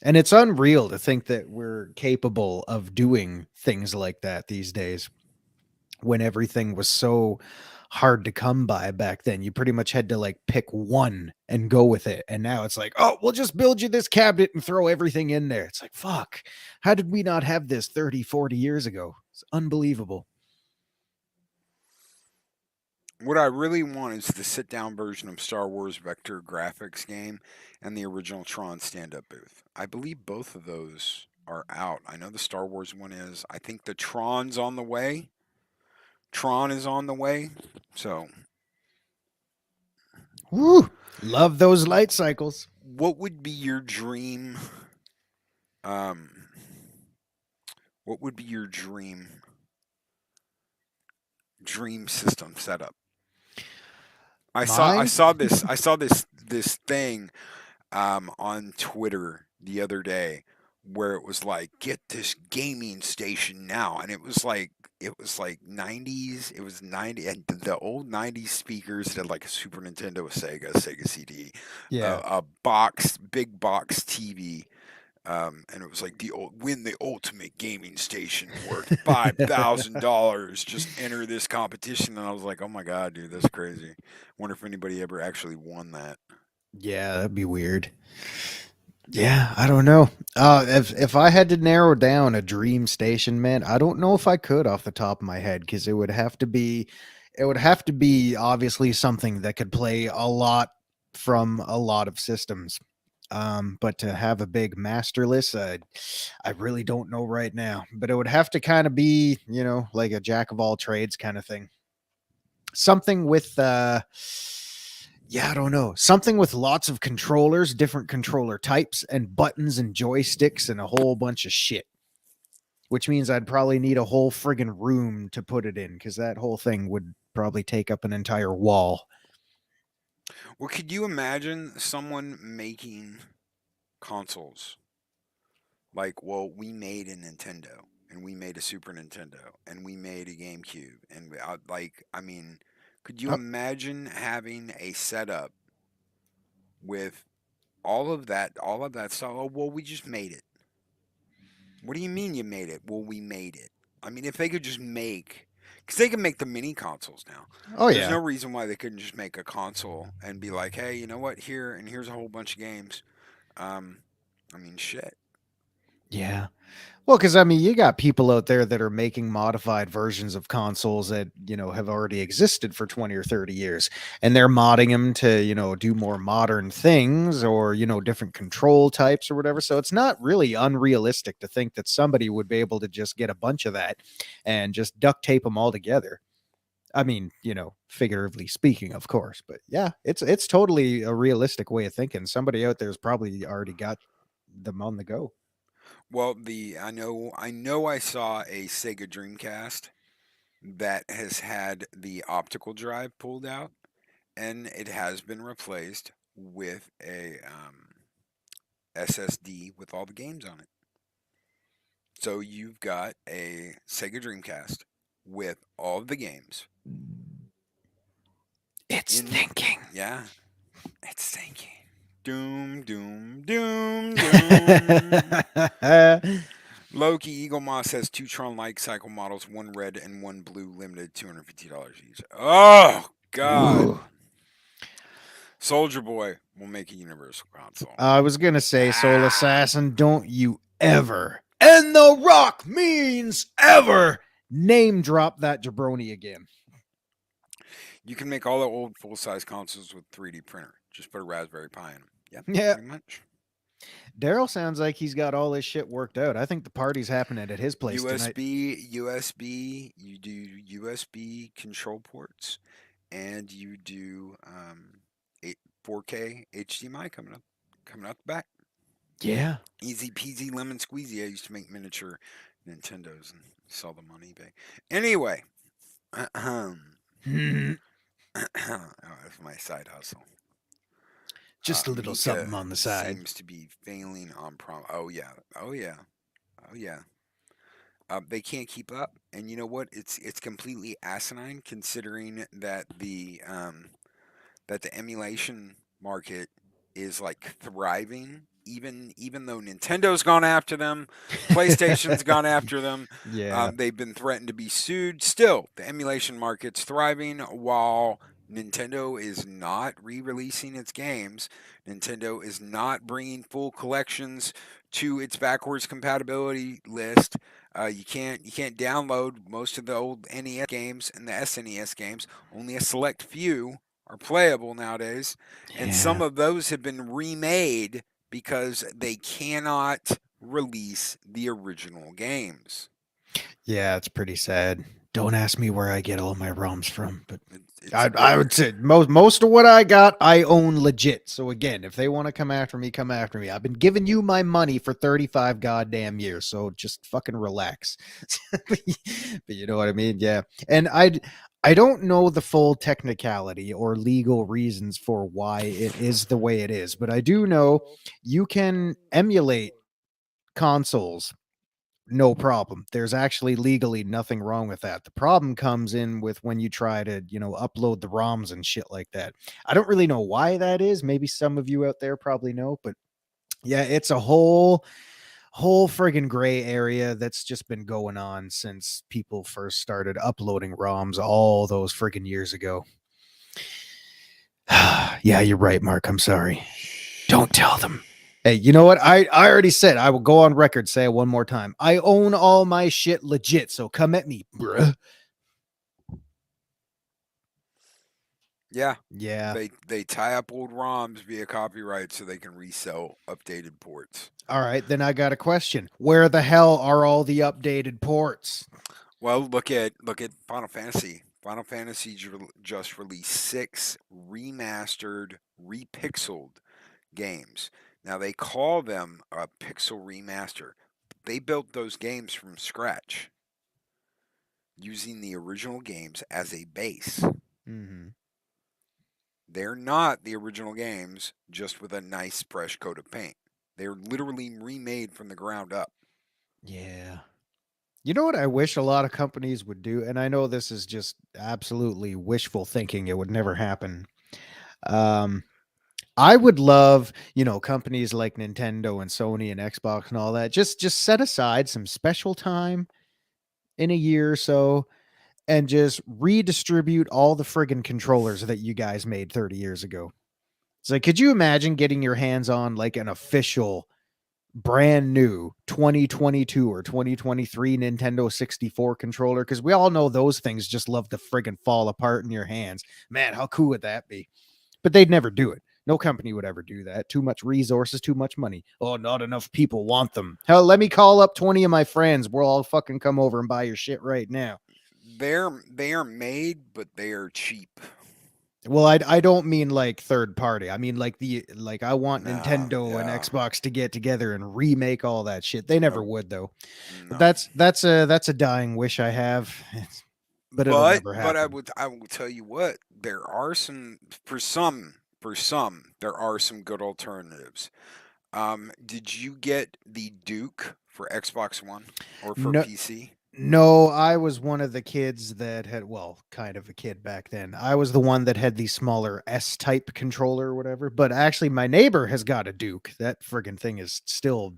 And it's unreal to think that we're capable of doing things like that these days when everything was so hard to come by back then. You pretty much had to like pick one and go with it. And now it's like, oh, we'll just build you this cabinet and throw everything in there. It's like, fuck. How did we not have this 30, 40 years ago? It's unbelievable. What I really want is the sit down version of Star Wars Vector graphics game and the original Tron stand up booth. I believe both of those are out. I know the Star Wars one is. I think the Tron's on the way. Tron is on the way. So, Woo! Love those light cycles. what would be your dream? Um, what would be your dream system setup? I Mine? saw this this thing on Twitter the other day where it was like, get this gaming station now, and it was like 90s. It was 90 and the old 90s speakers had like a Super Nintendo, a Sega CD, Yeah. a big box TV. And it was like win the ultimate gaming station worth $5,000. Just enter this competition, and I was like, oh my god, dude, that's crazy. Wonder if anybody ever actually won that. Yeah, that'd be weird. Yeah, I don't know. If I had to narrow down a dream station, man, I don't know if I could off the top of my head because it would have to be obviously something that could play a lot from a lot of systems. But to have a big master list, I really don't know right now. But it would have to kind of be, like a jack of all trades kind of thing. Something with yeah, I don't know. Something with lots of controllers, different controller types, and buttons and joysticks and a whole bunch of shit. Which means I'd probably need a whole friggin' room to put it in because that whole thing would probably take up an entire wall. Well, could you imagine someone making consoles? Like, well, we made a Nintendo, and we made a Super Nintendo, and we made a GameCube, and I mean, could you Oh, imagine having a setup with all of that stuff? Oh, well, we just made it. What do you mean you made it? Well, we made it. I mean, if they could just make, because they can make the mini consoles now. Oh There's yeah. no reason why they couldn't just make a console and be like, hey, you know what? Here's a whole bunch of games. Um, I mean, shit. Yeah. Well, because I mean, you got people out there that are making modified versions of consoles that have already existed for 20 or 30 years, and they're modding them to do more modern things or different control types or whatever. So it's not really unrealistic to think that somebody would be able to just get a bunch of that and just duct tape them all together. I mean, figuratively speaking, of course, but yeah, it's totally a realistic way of thinking. Somebody out there's probably already got them on the go. Well, the I know I saw a Sega Dreamcast that has had the optical drive pulled out, and it has been replaced with a SSD with all the games on it. So you've got a Sega Dreamcast with all the games It's in. thinking. Yeah, it's thinking. Doom, doom, doom, doom. Loki Eagle Moss has two Tron Light Cycle models, one red and one blue, limited $250 each. Oh God! Ooh. Soldier Boy will make a universal console. I was gonna say, Soul Ah, Assassin, don't you ever, and the rock means ever, name drop that jabroni again. you can make all the old full size consoles with 3D printer. Just put a Raspberry Pi in them. Yep, Yeah, pretty much. Daryl sounds like he's got all his shit worked out. I think the party's happening at his place tonight. USB. You do USB control ports, and you do 4K HDMI coming out the back. Yeah. Easy peasy lemon squeezy. I used to make miniature Nintendos and sell them on eBay. Anyway, that's my side hustle. Just a little Mika something on the side. seems to be failing on prom. Oh yeah, oh yeah, oh yeah. They can't keep up, and you know what? It's completely asinine considering that the emulation market is like thriving. Even though Nintendo's gone after them, PlayStation's gone after them, Yeah. they've been threatened to be sued. Still, the emulation market's thriving while Nintendo is not re-releasing its games. Nintendo is not bringing full collections to its backwards compatibility list. You can't download most of the old NES games and the SNES games. Only a select few are playable nowadays, and some Yeah. of those have been remade because they cannot release the original games. Yeah, it's pretty sad. Don't ask me where I get all my ROMs from, but It's I bitter. would say most of what I got I own legit. So again, if they want to come after me, come after me. I've been giving you my money for 35 goddamn years, so just fucking relax. But you know what I mean? Yeah. And I don't know the full technicality or legal reasons for why it is the way it is, but I do know you can emulate consoles no problem. There's actually legally nothing wrong with that. The problem comes in with when you try to, upload the ROMs and shit like that. I don't really know why that is. Maybe some of you out there probably know, but yeah, it's a whole friggin' gray area that's just been going on since people first started uploading ROMs all those friggin' years ago. Yeah, you're right, Mark. I'm sorry. Don't tell them. Hey, you know what? I already said I will go on record, say it one more time. I own all my shit legit, so come at me, bruh. Yeah, Yeah. they tie up old ROMs via copyright so they can resell updated ports. All right, then I got a question. Where the hell are all the updated ports? Well, look at Final Fantasy. Final Fantasy just released 6 remastered, repixeled games. Now they call them a pixel remaster. They built those games from scratch using the original games as a base. Mm-hmm. They're not the original games just with a nice fresh coat of paint. They're literally remade from the ground up. Yeah. You know what I wish a lot of companies would do, and I know this is just absolutely wishful thinking. It would never happen. Um, I would love, companies like Nintendo and Sony and Xbox and all that. Just set aside some special time in a year or so and just redistribute all the friggin' controllers that you guys made 30 years ago. It's like, could you imagine getting your hands on like an official, brand new 2022 or 2023 Nintendo 64 controller? Because we all know those things just love to friggin' fall apart in your hands. Man, how cool would that be? But they'd never do it. No company would ever do that. Too much resources, too much money. Oh, not enough people want them. Hell, let me call up 20 of my friends. We'll all fucking come over and buy your shit right now. They are made, but they are cheap. Well, I don't mean like third party. I mean like I want Nah, Nintendo and yeah, Xbox to get together and remake all that shit. They never nope, would though. But no. that's a dying wish I have. But it'll never But happen. I will tell you what, there are some for some there are some good alternatives. Did you get the Duke for Xbox One or for No, PC? no, I was one of the kids that had, well, kind of a kid back then. I was the one that had the smaller S type controller or whatever. But actually, my neighbor has got a Duke. That friggin' thing is still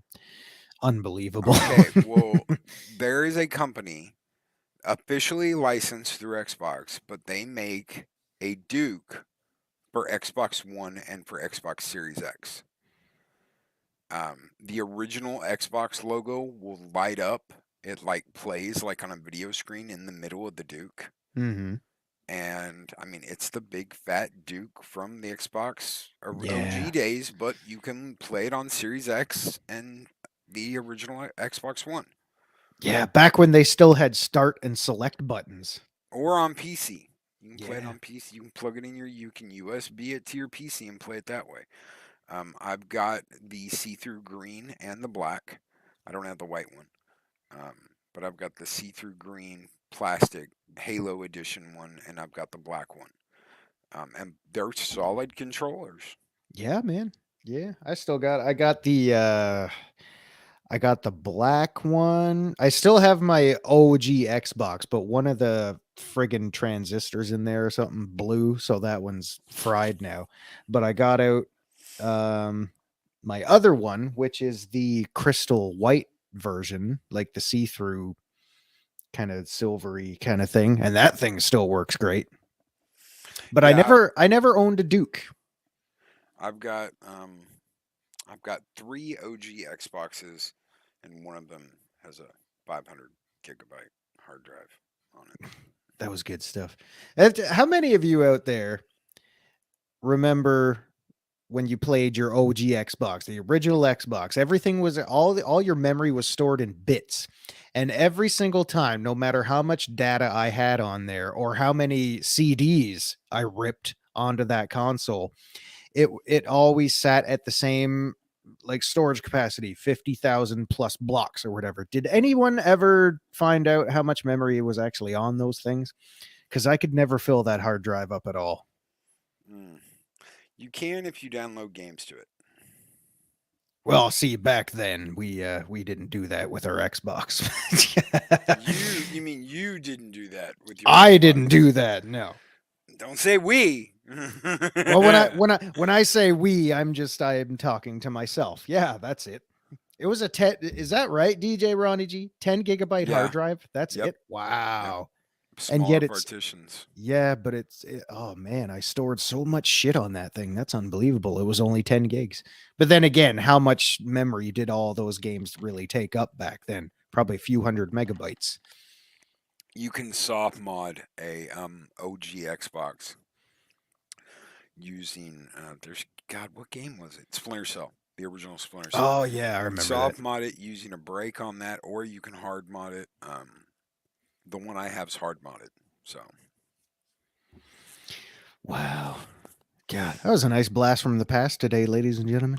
unbelievable. Okay, well, there is a company officially licensed through Xbox, but they make a Duke for Xbox One and for Xbox Series X. The original Xbox logo will light up. It like plays like on a video screen in the middle of the Duke. Hmm. And I mean, it's the big fat Duke from the Xbox OG Yeah. days, but you can play it on Series X and the original Xbox One Yeah. Back when they still had start and select buttons. or on PC. You can play it Yeah. on PC. You can plug it in you can USB it to your PC and play it that way. I've got the see-through green and the black. I don't have the white one, um, but I've got the see-through green plastic Halo edition one, and I've got the black one. And they're solid controllers. Yeah, man. Yeah. I got the black one. I still have my OG Xbox, but one of the friggin' transistors in there or something blew, so that one's fried now. But I got out um my other one, which is the crystal white version, like the see-through kind of silvery kind of thing, and that thing still works great. But Yeah, I never owned a Duke. I've got um, I've got three OG Xboxes, and one of them has a 500 gigabyte hard drive on it. That was good stuff. How many of you out there remember when you played your OG Xbox, the original Xbox? Everything was all your memory was stored in bits. And every single time, no matter how much data I had on there or how many CDs I ripped onto that console, it always sat at the same like storage capacity, 50,000 plus blocks or whatever. Did anyone ever find out how much memory was actually on those things? Because I could never fill that hard drive up at all. Mm. You can if you download games to it. Well, see, back then we didn't do that with our Xbox. You mean you didn't do that with your I didn't Xbox? do that. No. Don't say we. Well, when I say we, I'm talking to myself. Yeah, that's it. It was a 10. Is that right, DJ Ronnie G? 10 gigabyte hard Yeah. drive. That's Yep. it. Yep. Wow. And Smaller yet it's partitions. yeah, but oh man, I stored so much shit on that thing. That's unbelievable. It was only 10 gigs. But then again, how much memory did all those games really take up back then? Probably a few hundred megabytes. You can soft mod a OG Xbox using there's God, what game was it? Splinter Cell, the original Splinter Cell. Oh yeah, I You can remember that. soft mod it using a break on that, or you can hard mod it. The one I have is hard modded. So Wow. God, that was a nice blast from the past today, ladies and gentlemen.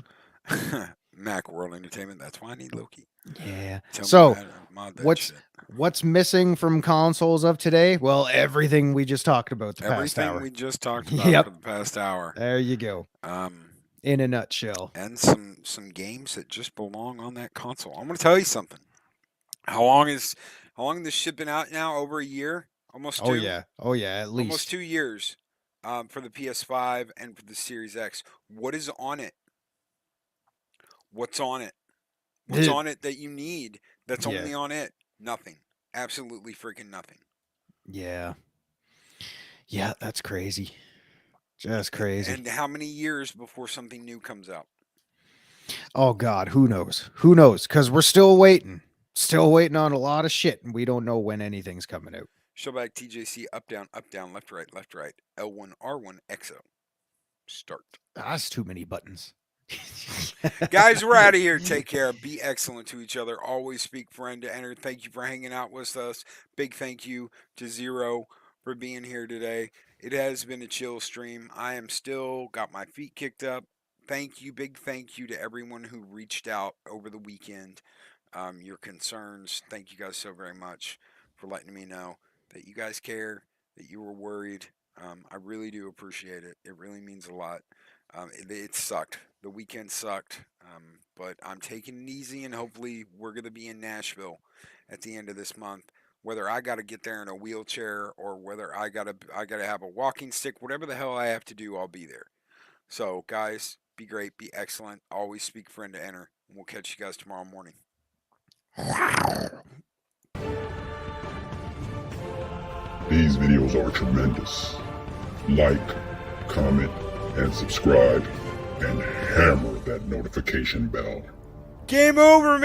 Mac World Entertainment. That's why I need Loki. Yeah. Tell me So, how to mod that what's shit. what's missing from consoles of today? Well, everything we just talked about the past Everything hour. we just talked about for Yep. the past hour. There you go. Um, In a nutshell. and some games that just belong on that console. I'm gonna tell you something. How long is how long has this shit been out now? Over a year? Almost Oh two? yeah. Oh yeah, at Almost least. 2 years for the PS5 and for the Series X. What is on it? What's on it? What's It- on it that you need that's yeah. only on it? Nothing. absolutely freaking nothing. Yeah. Yeah, that's crazy. Just crazy. And how many years before something new comes out? Oh God, who knows? Who knows? Because we're still waiting. Still waiting on a lot of shit, and we don't know when anything's coming out. Showback TJC up down left right L1 R1 XO start. That's too many buttons. Guys, we're out of here. Take care. Be excellent to each other. Always speak friend to enter. Thank you for hanging out with us. Big thank you to Zero for being here today. It has been a chill stream. I am still got my feet kicked up. Thank you. Big thank you to everyone who reached out over the weekend. Your concerns. Thank you guys so very much for letting me know that you guys care, that you were worried. I really do appreciate it. It really means a lot. It sucked. The weekend sucked, but I'm taking it easy, and hopefully we're going to be in Nashville at the end of this month. Whether I got to get there in a wheelchair or whether I gotta have a walking stick, whatever the hell I have to do, I'll be there. So guys, be great, be excellent. Always speak friend to enter. And we'll catch you guys tomorrow morning. These videos are tremendous. Like, comment, and subscribe, and hammer that notification bell. Game over, man.